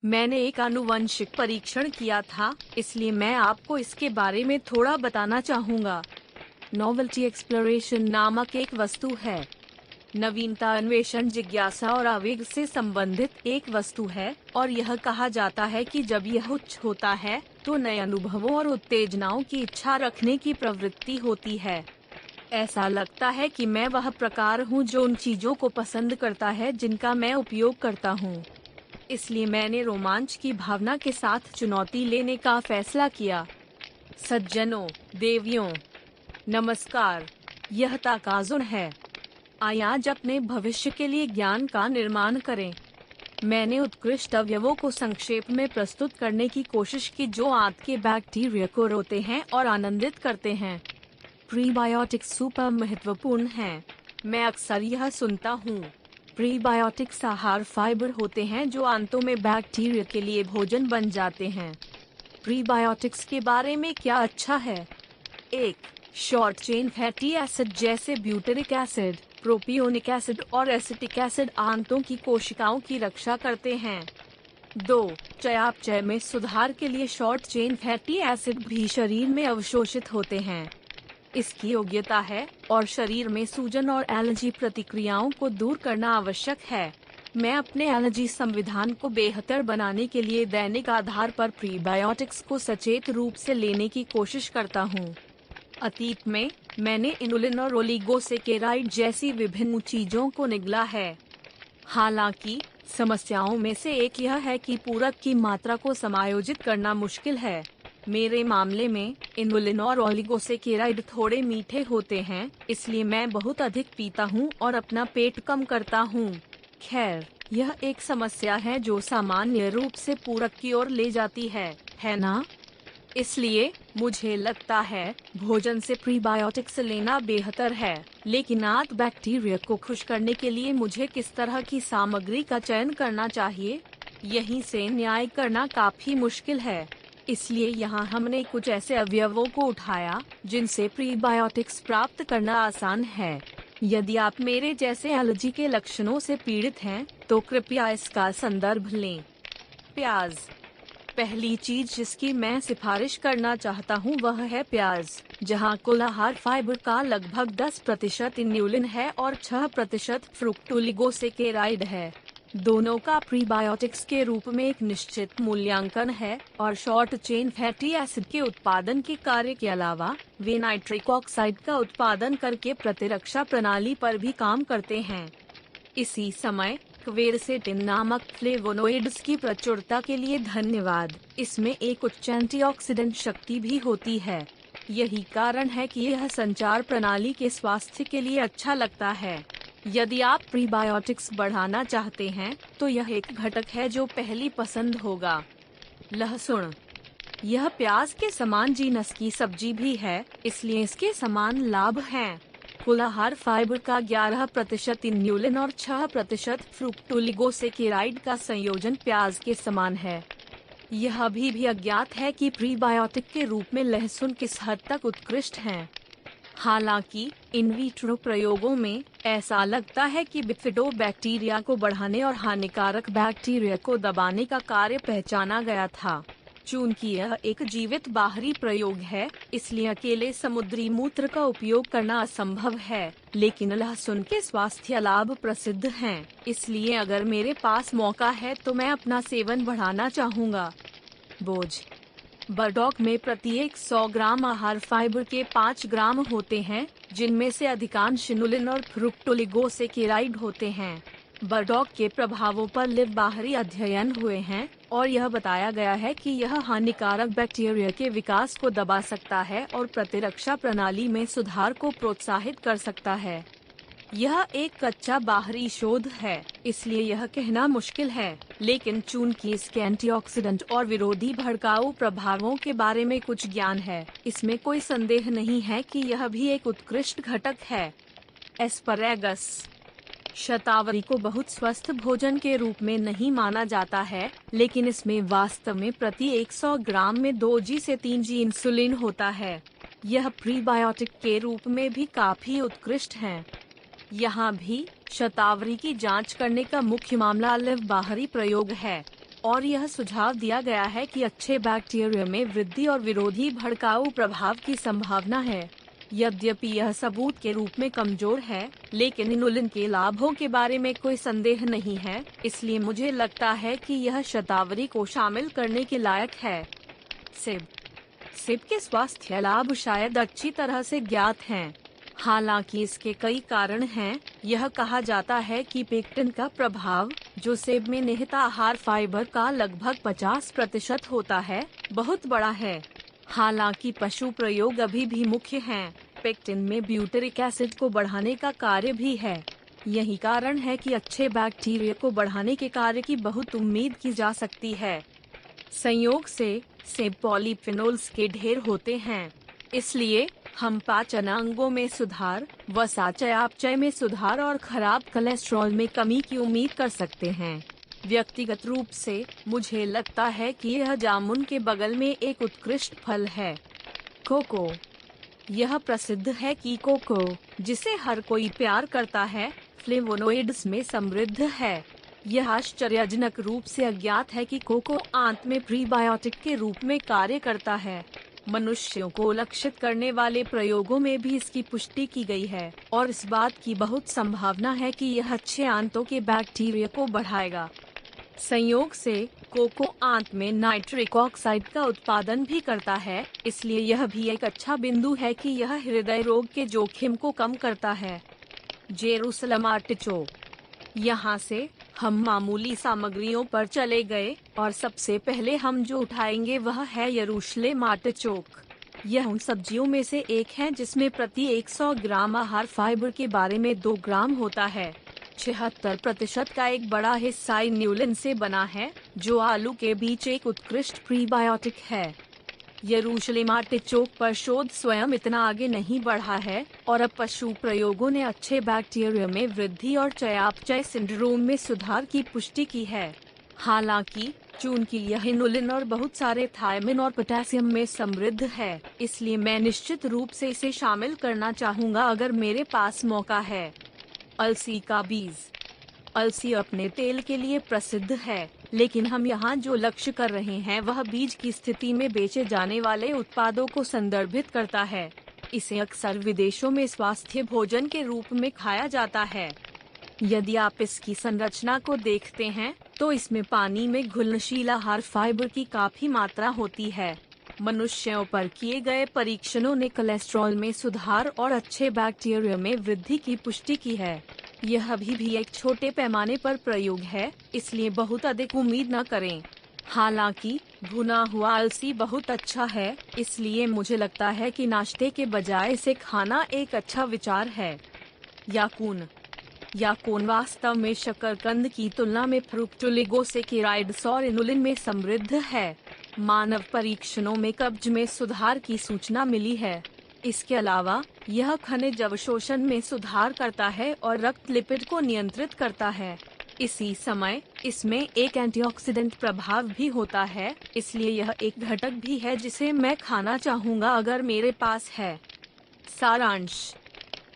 मैंने एक आनुवंशिक परीक्षण किया था, इसलिए मैं आपको इसके बारे में थोड़ा बताना चाहूँगा। नोवेल्टी एक्सप्लोरेशन नामक एक वस्तु है। नवीनता अन्वेषण, जिज्ञासा और आवेग से संबंधित एक वस्तु है और यह कहा जाता है कि जब यह उच्च होता है तो नए अनुभवों और उत्तेजनाओं की इच्छा रखने की प्रवृत्ति होती है। ऐसा लगता है कि मैं वह प्रकार हूँ जो उन चीजों को पसंद करता है जिनका मैं उपयोग करता हूँ। इसलिए मैंने रोमांच की भावना के साथ चुनौती लेने का फैसला किया। सज्जनों, देवियों, नमस्कार। यह ताकाजुन है। आइए आज अपने भविष्य के लिए ज्ञान का निर्माण करें। मैंने उत्कृष्ट अवयवों को संक्षेप में प्रस्तुत करने की कोशिश की जो आंत के बैक्टीरिया को रोकते हैं और आनंदित करते हैं। प्रीबायोटिक्स सुपर महत्वपूर्ण हैं। मैं अक्सर यह सुनता हूँ। प्रीबायोटिक्स आहार फाइबर होते हैं जो आंतों में बैक्टीरिया के लिए भोजन बन जाते हैं। प्रीबायोटिक्स के बारे में क्या अच्छा है? 1. शॉर्ट चेन फैटी एसिड जैसे ब्यूटेरिक एसिड, प्रोपियोनिक एसिड और एसिटिक एसिड आंतों की कोशिकाओं की रक्षा करते हैं। 2. चयापचय में सुधार के लिए शॉर्ट चेन फैटी एसिड भी शरीर में अवशोषित होते हैं। इसकी योग्यता है और शरीर में सूजन और एलर्जी प्रतिक्रियाओं को दूर करना आवश्यक है। मैं अपने एलर्जी संविधान को बेहतर बनाने के लिए दैनिक आधार पर प्रीबायोटिक्स को सचेत रूप से लेने की कोशिश करता हूँ। अतीत में मैंने इनुलिन और ओलिगोसेकेराइड जैसी विभिन्न चीजों को निगला है। हालांकि समस्याओं में से एक यह है कि पूरक की मात्रा को समायोजित करना मुश्किल है। मेरे मामले में इनुलिन और ओलिगोसेकेराइड थोड़े मीठे होते हैं, इसलिए मैं बहुत अधिक पीता हूँ और अपना पेट कम करता हूँ। खैर, यह एक समस्या है जो सामान्य रूप से पूरक की ओर ले जाती है ना? इसलिए मुझे लगता है भोजन से प्रीबायोटिक्स लेना बेहतर है, लेकिन आंत बैक्टीरिया को खुश करने के लिए मुझे किस तरह की सामग्री का चयन करना चाहिए, यहीं से न्याय करना काफी मुश्किल है। इसलिए यहाँ हमने कुछ ऐसे अवयवों को उठाया जिनसे प्रीबायोटिक्स प्राप्त करना आसान है। यदि आप मेरे जैसे एलर्जी के लक्षणों से पीड़ित हैं, तो कृपया इसका संदर्भ लें। प्याज। पहली चीज जिसकी मैं सिफारिश करना चाहता हूँ वह है प्याज, जहाँ कुल आहार फाइबर का लगभग 10% इन्यूलिन है और 6% फ्रुक्टोलिगोसेकेराइड है। दोनों का प्रीबायोटिक्स के रूप में एक निश्चित मूल्यांकन है और शॉर्ट चेन फैटी एसिड के उत्पादन के कार्य के अलावा वे नाइट्रिक ऑक्साइड का उत्पादन करके प्रतिरक्षा प्रणाली पर भी काम करते हैं। इसी समय क्वेरसेटिन नामक फ्लेवोनोइड्स की प्रचुरता के लिए धन्यवाद। इसमें एक उच्च एंटीऑक्सीडेंट शक्ति भी होती है। यही कारण है कि यह संचार प्रणाली के स्वास्थ्य के लिए अच्छा लगता है। यदि आप प्रीबायोटिक्स बढ़ाना चाहते हैं, तो यह एक घटक है जो पहली पसंद होगा। लहसुन। यह प्याज के समान जीनस की सब्जी भी है, इसलिए इसके समान लाभ हैं। कुल आहार फाइबर का 11% इन्यूलिन और 6% फ्रुक्टोलिगोसेकेराइड का संयोजन प्याज के समान है। यह अभी भी अज्ञात है कि प्रीबायोटिक के रूप में लहसुन किस हद तक उत्कृष्ट हैं। हालांकि इन विट्रो प्रयोगों में ऐसा लगता है कि बिफिडोबैक्टीरिया को बढ़ाने और हानिकारक बैक्टीरिया को दबाने का कार्य पहचाना गया था। चूंकि यह एक जीवित बाहरी प्रयोग है, इसलिए अकेले समुद्री मूत्र का उपयोग करना असंभव है, लेकिन लहसुन के स्वास्थ्य लाभ प्रसिद्ध हैं। इसलिए अगर मेरे पास मौका है तो मैं अपना सेवन बढ़ाना चाहूँगा। बोझ। बरडॉग में प्रत्येक 100 ग्राम आहार फाइबर के 5 ग्राम होते हैं, जिनमें से अधिकांश इनुलिन और फ्रुक्टोलिगोसेकेराइड होते हैं। बरडॉग के प्रभावों पर लिव बाहरी अध्ययन हुए हैं और यह बताया गया है कि यह हानिकारक बैक्टीरिया के विकास को दबा सकता है और प्रतिरक्षा प्रणाली में सुधार को प्रोत्साहित कर सकता है। यह एक कच्चा बाहरी शोध है, इसलिए यह कहना मुश्किल है, लेकिन चूंकि इसके एंटीऑक्सीडेंट और विरोधी भड़काऊ प्रभावों के बारे में कुछ ज्ञान है, इसमें कोई संदेह नहीं है कि यह भी एक उत्कृष्ट घटक है। एस्परैगस। शतावरी को बहुत स्वस्थ भोजन के रूप में नहीं माना जाता है, लेकिन इसमें वास्तव में प्रति 100 ग्राम में 2G से 3G इंसुलिन होता है। यह प्रीबायोटिक के रूप में भी काफी उत्कृष्ट है। यहाँ भी शतावरी की जांच करने का मुख्य मामला लिव बाहरी प्रयोग है और यह सुझाव दिया गया है कि अच्छे बैक्टीरिया में वृद्धि और विरोधी भड़काऊ प्रभाव की संभावना है। यद्यपि यह सबूत के रूप में कमजोर है, लेकिन इनुलिन के लाभों के बारे में कोई संदेह नहीं है, इसलिए मुझे लगता है कि यह शतावरी को शामिल करने के लायक है। सेब के स्वास्थ्य लाभ शायद अच्छी तरह से ज्ञात हैं। हालांकि इसके कई कारण हैं। यह कहा जाता है कि पेक्टिन का प्रभाव, जो सेब में निहित आहार फाइबर का लगभग 50% होता है, बहुत बड़ा है। हालांकि पशु प्रयोग अभी भी मुख्य हैं। पेक्टिन में ब्यूटेरिक एसिड को बढ़ाने का कार्य भी है। यही कारण है कि अच्छे बैक्टीरिया को बढ़ाने के कार्य की बहुत उम्मीद की जा सकती है। संयोग से सेब पॉलीफिनोल्स के ढेर होते हैं, इसलिए हम पाचन अंगों में सुधार, वसा चयापचय में सुधार और खराब कोलेस्ट्रॉल में कमी की उम्मीद कर सकते हैं। व्यक्तिगत रूप से मुझे लगता है कि यह जामुन के बगल में एक उत्कृष्ट फल है। कोको। यह प्रसिद्ध है कि कोको, जिसे हर कोई प्यार करता है, फ्लेवोनोइड्स में समृद्ध है। यह आश्चर्यजनक रूप से अज्ञात है कि कोको आंत में प्रीबायोटिक के रूप में कार्य करता है। मनुष्यों को लक्षित करने वाले प्रयोगों में भी इसकी पुष्टि की गई है और इस बात की बहुत संभावना है कि यह अच्छे आंतों के बैक्टीरिया को बढ़ाएगा। संयोग से कोको आंत में नाइट्रिक ऑक्साइड का उत्पादन भी करता है, इसलिए यह भी एक अच्छा बिंदु है कि यह हृदय रोग के जोखिम को कम करता है। Jerusalem artichoke. यहाँ से हम मामूली सामग्रियों पर चले गए और सबसे पहले हम जो उठाएंगे वह है यरूशलेम आर्टिचोक। यह उन सब्जियों में से एक है जिसमें प्रति 100 ग्राम आहार फाइबर के बारे में 2 ग्राम होता है। 76% का एक बड़ा हिस्सा इन्यूलिन से बना है, जो आलू के बीच एक उत्कृष्ट प्रीबायोटिक है। यरूशलेम आर्टिचोक पर शोध स्वयं इतना आगे नहीं बढ़ा है और अब पशु प्रयोगों ने अच्छे बैक्टीरिया में वृद्धि और चयापचय सिंड्रोम में सुधार की पुष्टि की है। हालांकि चूंकि यह इनुलिन और बहुत सारे थायमिन और पोटेशियम में समृद्ध है, इसलिए मैं निश्चित रूप से इसे शामिल करना चाहूँगा अगर मेरे पास मौका है। अलसी का बीज। अलसी अपने तेल के लिए प्रसिद्ध है, लेकिन हम यहाँ जो लक्ष्य कर रहे हैं वह बीज की स्थिति में बेचे जाने वाले उत्पादों को संदर्भित करता है। इसे अक्सर विदेशों में स्वास्थ्य भोजन के रूप में खाया जाता है। यदि आप इसकी संरचना को देखते हैं, तो इसमें पानी में घुलनशील आहार फाइबर की काफी मात्रा होती है। मनुष्यों पर किए गए परीक्षणों ने कोलेस्ट्रॉल में सुधार और अच्छे बैक्टीरिया में वृद्धि की पुष्टि की है। यह अभी भी एक छोटे पैमाने पर प्रयोग है, इसलिए बहुत अधिक उम्मीद न करें। हालांकि भुना हुआ अलसी बहुत अच्छा है, इसलिए मुझे लगता है कि नाश्ते के बजाय इसे खाना एक अच्छा विचार है। याकून वास्तव में शकरकंद की तुलना में फ्रुक्टोलिगोसेकेराइड्स और इनुलिन में समृद्ध है। मानव परीक्षणों में कब्ज में सुधार की सूचना मिली है। इसके अलावा यह खनिज अवशोषण में सुधार करता है और रक्त लिपिड को नियंत्रित करता है। इसी समय इसमें एक एंटीऑक्सीडेंट प्रभाव भी होता है, इसलिए यह एक घटक भी है जिसे मैं खाना चाहूँगा अगर मेरे पास है। सारांश।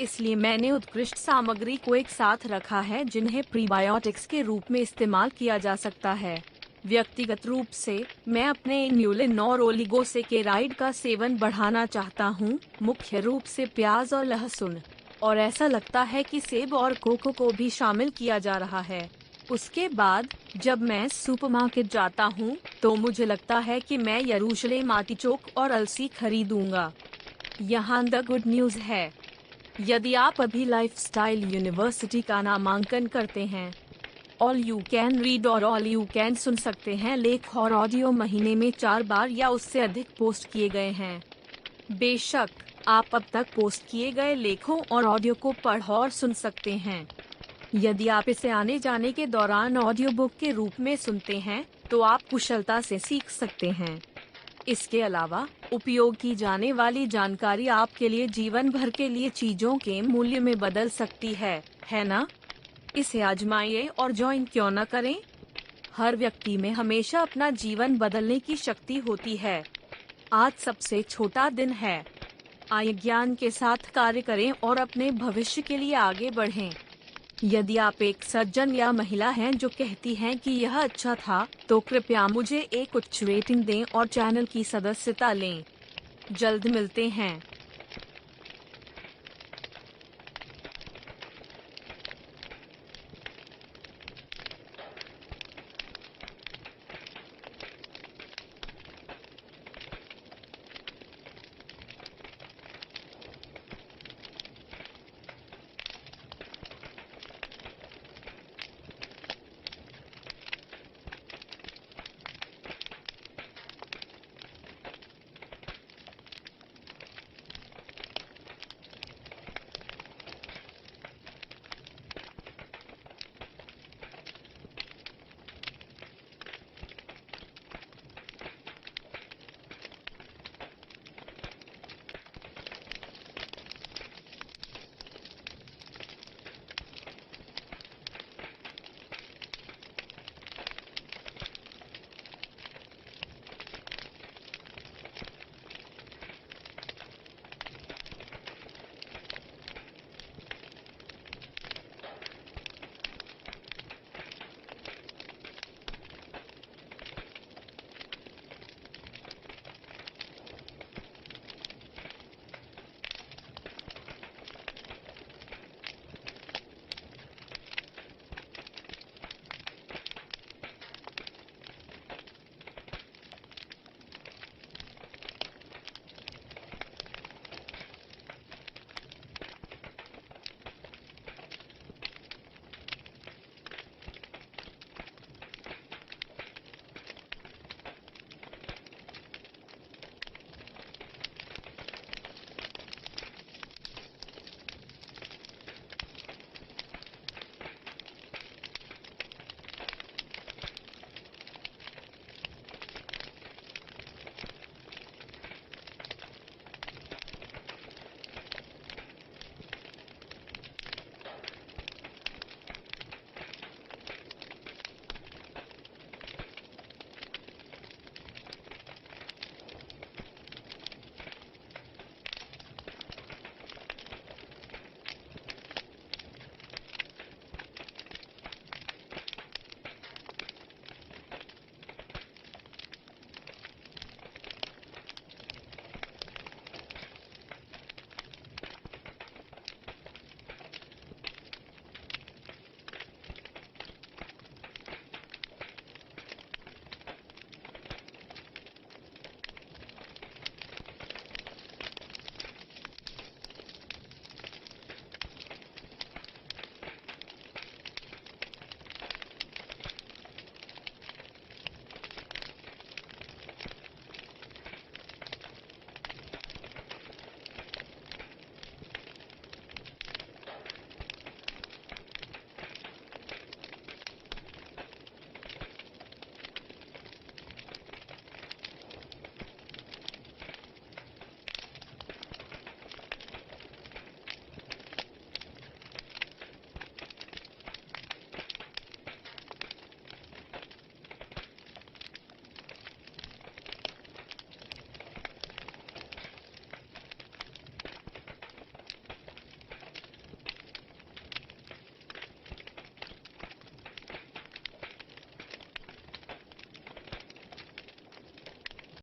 इसलिए मैंने उत्कृष्ट सामग्री को एक साथ रखा है जिन्हें प्रीबायोटिक्स के रूप में इस्तेमाल किया जा सकता है। व्यक्तिगत रूप से मैं अपने इन्यूलिन और ओलिगोसेकेराइड का सेवन बढ़ाना चाहता हूँ, मुख्य रूप से प्याज और लहसुन, और ऐसा लगता है कि सेब और कोको को भी शामिल किया जा रहा है। उसके बाद जब मैं सुपरमार्केट जाता हूँ, तो मुझे लगता है कि मैं यरूशलेम आर्टिचोक और अलसी खरीदूंगा। यहाँ द गुड न्यूज़ है, यदि आप अभी लाइफस्टाइल यूनिवर्सिटी का नामांकन करते हैं, ऑल यू कैन रीड और ऑल यू कैन सुन सकते हैं लेख और ऑडियो महीने में 4 बार या उससे अधिक पोस्ट किए गए हैं। बेशक आप अब तक पोस्ट किए गए लेखों और ऑडियो को पढ़ और सुन सकते हैं। यदि आप इसे आने जाने के दौरान ऑडियो बुक के रूप में सुनते हैं, तो आप कुशलता से सीख सकते हैं। इसके अलावा उपयोग की जाने वाली जानकारी आपके लिए जीवन भर के लिए चीजों के मूल्य में बदल सकती है ना? इसे आजमाइए और ज्वाइन क्यों न करें? हर व्यक्ति में हमेशा अपना जीवन बदलने की शक्ति होती है। आज सबसे छोटा दिन है। आइए ज्ञान के साथ कार्य करें और अपने भविष्य के लिए आगे बढ़ें। यदि आप एक सज्जन या महिला हैं जो कहती हैं कि यह अच्छा था, तो कृपया मुझे एक उच्च रेटिंग दें और चैनल की सदस्यता लें। जल्द मिलते हैं।